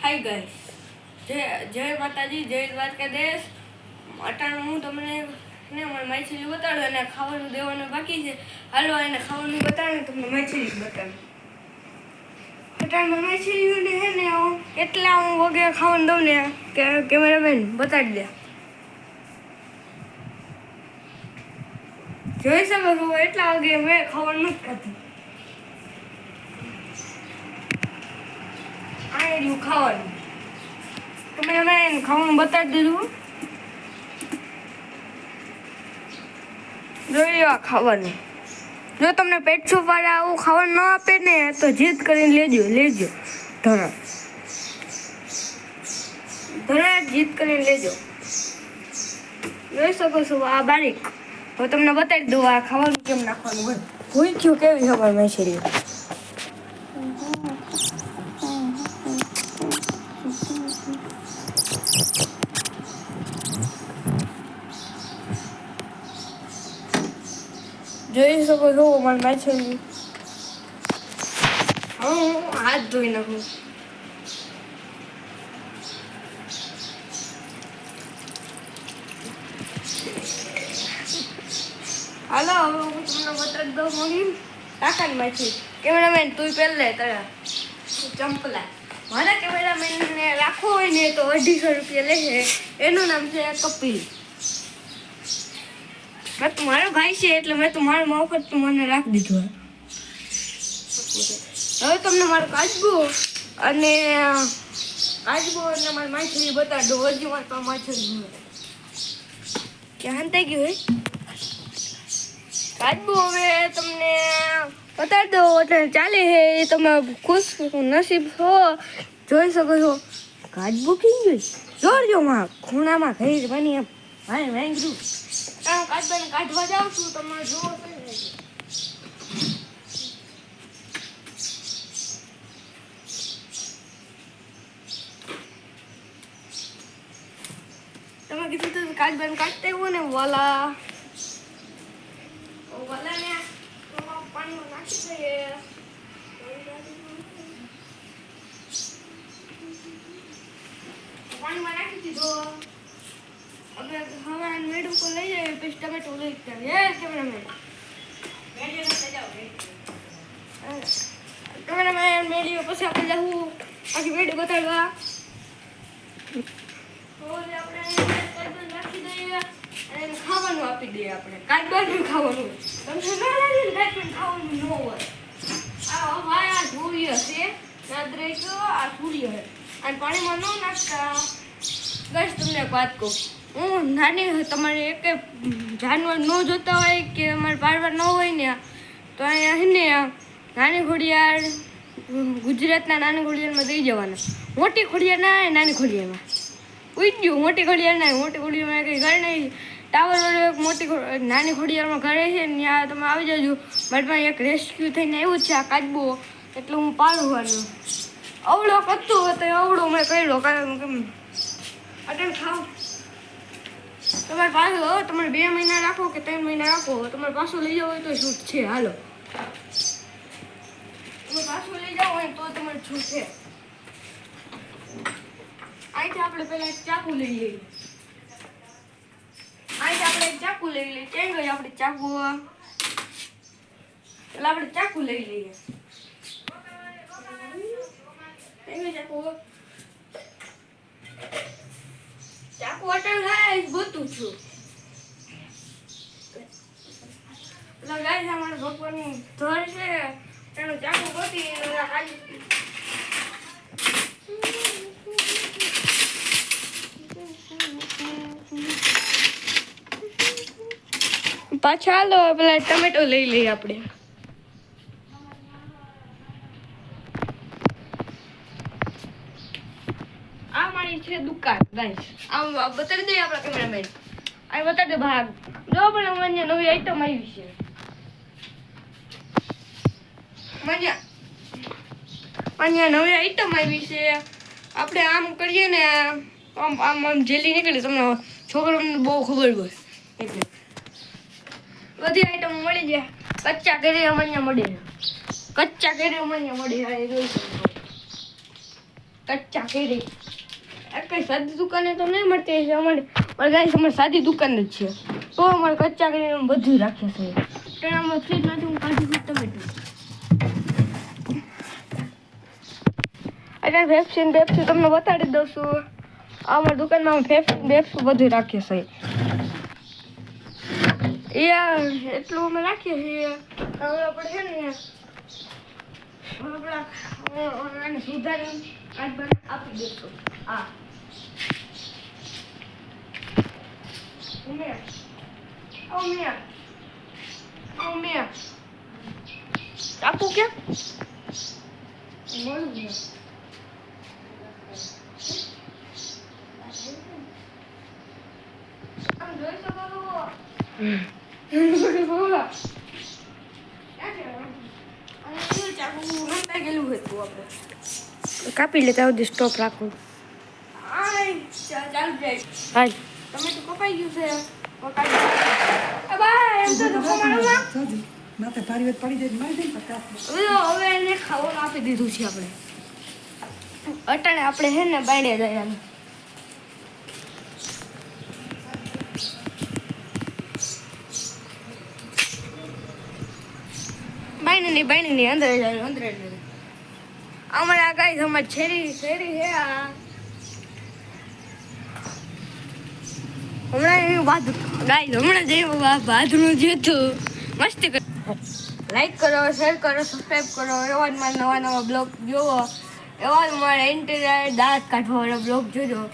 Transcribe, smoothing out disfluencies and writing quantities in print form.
Hi guys, જય માતાજી, જય દ્વારકાધીશ. અટાણે હું તમને માછલી બતાડું અને ખાવાનું દેવાનું બાકી છે. હાલો એને ખાવાનું બતાડું, તમને માછલી બતાડું. અટાણે માછલીઓને હે ને એટલા હું વગેરે ખાવાનું દઉં ને કે કેમેરામેન બતાડી દે. જોઈ શકો છો એટલા વાગે મેં ખાવાનું નથી ખાતું. આ રહ્યું ખાવાનું. કેમેરામેન ખાવાનું બતાડી દીધું. જોઈ લો ખાવાનું. જો તમને પેટ સૂપ વાળા આવું ખાવાનું ન આપે ને તો જીદ કરીને લેજો ધરા જીદ કરીને લેજો. જોઈ શકો છો આ બારીક. હવે તમને બતાવી દઉં આ ખાવાનું કેમ નાખવાનું હોય. ભૂખ્યું કેવી ખબર માછલી. જોઈ શકો છો મારી માછલી. હું હાથ ધોઈ નાખું. હાલો હવે હું તમને બતાવી દઉં મળી ટાકાની માછલી. કેમેરામેન તું પહેલા તારા ચંપલા. મારા કેમેરામેનને રાખવો હોય ને તો 250 રૂપિયા લેશે. એનું નામ છે કપિલ. મેં તો મારો ભાઈ છે એટલે મેં તો મારું મફત મને રાખી દીધું. હવે તમને મારું કાચબો અને મારી માછલી બતાવી દો. હજી મારી પાસે માછલી ક્યાં થઈ ગયું હોય કાચબો. હવે તમને બતાવી દો એટલે ચાલે છે. તમે ખુશ નસીબ છો. જોઈ શકો છો કાચબો કેમ ગયું જોરજો માં ખૂણામાં ઘઈ બની એમ ભાઈ વેંગરું. કાચબાને કાઢવા જાઉં છું. તમે જોવો તમે કીધું તો કાચબાને કાઢતા એવું ને વાલા ને પાણીમાં નાખી દઈએ. પાણીમાં નાખી દીધો. હવે મેડમ को લઈ જાય પછી ટમેટો લઈ જાય. કેમેરામેન મેડિયો પછી આપણે જવું આખી મેડિયો બતાડવા. આપણે નાખી દઈએ અને ખાવાનું આપી દઈએ. આપણે કાચબાનું ખાવાનું તમને ના લાગે ને કાચબાનું ખાવાનું ન હોય. આ ભાઈ આ સૂર્ય છે યાદ રહેજો. આ સૂર્ય છે અને પાણીમાં ન નાખતા. બસ તમને એક વાત કહું. હું નાની તમારે એક જાનવર ન જોતા હોય કે અમારે પાડવા ન હોય ને તો અહીંયા છે ને નાની ઘોડિયાળ ગુજરાતના નાની ઘોડિયાળમાં દઈ જવાના. મોટી ઘોડિયાળ ના આવે નાની ઘોડિયાળમાં ઉડ્યું. મોટી ઘોડિયાળ ના મોટી ઘોડિયાળમાં કંઈ ઘર નહીં. ટાવર મોટી નાની ઘોડિયાળમાં ઘરે છે ને ત્યાં તમે આવી જજો. મારી પાસે એક રેસ્ક્યુ થઈને આવ્યું છે આ કાચબો એટલે હું પાડવાનું. અવળો કરતું હતો અવળો મેં કર્યો. કેમ અટલ ખાવ તમારે પાછું હવે તમારે 2 મહિના રાખો કે 3 મહિના રાખો. તમારે પાછું લઈ જાવ હોય તો છૂટ છે. હાલો તમે પાછું લઈ જાવ હોય તો તમારે છૂટ છે. અહીંથી આપણે પહેલા એક ચાકુ લઈ લઈએ. અહીંથી આપણે એક ચાકુ લઈ લઈએ. ક્યાં ગઈ આપણે ચાકુ? એટલે આપણે ચાકુ લઈ લઈએ. ક્યાં ગઈ ચાકુ? ચાકુ અટલ ગાઈસ ગોતું છું. એટલે ગાઈસ અમારા ભગવાનનું ઘર છે એનું ચાકુ ગોતી પાછા હાલો પેલા ટમેટો લઈ લઈએ આપણે. આ મારી છે દુકાન ગાઈસ. આમ બતાવી દઈએ આપણા કેમેરામેન. આ બતાવી દે ભાગ. જો પણ મને નવી આઈટમ આવી છે. મને નવી આઈટમ આવી છે. આપણે આમ કરીએ ને આમ આમ આમ જેલી નીકળે. તમને છોકરાઓને બહુ ખબર હોય એટલે બધી આઈટમ મળી જાય. કચ્ચા કેરી અમારે મળે. કચ્ચા કેરી અમારે મળે. હા એ જોઈ શકો. કચ્ચા કેરી કઈ સાદી દુકાને તો નહીં મળતી છે અમારે ગાઈસ અમારે સાદી દુકાન જ છે તો અમારે કચ્ચા કેરી બધું રાખે છે ત્યાં અમારે ફ્રીજમાંથી હું કાઢી દઉં ટમેટું અત્યારે પેપ્સી તમને બતાડી દઉં છું અમારી દુકાનમાં પેપ્સી બધું રાખીએ છીએ એટલું અમે રાખીએ છીએ હવે આપણે છે ને આપણે સુધારી આપી દઈશું હા આપું કેમ મળું આમ જોઈ શકો કાપી લેતા સુધી સ્ટોપ રાખું ચાલુ જાય હાય તમે તો કપાઈ ગયું છે હવે એને ખાવાનું આપી દીધું છે આપણે અટાણે આપણે હે ને બાંડ્યા જાય બાઈને ની અંદર જાય અંદર અમારે આ ગાય અમારી શેરી હે આ હમણાં જેવું ભાદરું જોતું મસ્તી કરો લાઈક કરો શેર કરો સબસ્ક્રાઈબ કરો એવા જ મારા નવા બ્લોગ જોવો એવા જ મારા ઇન્ટરનેટ દાંત કાઢવાવાળા બ્લોગ જોજો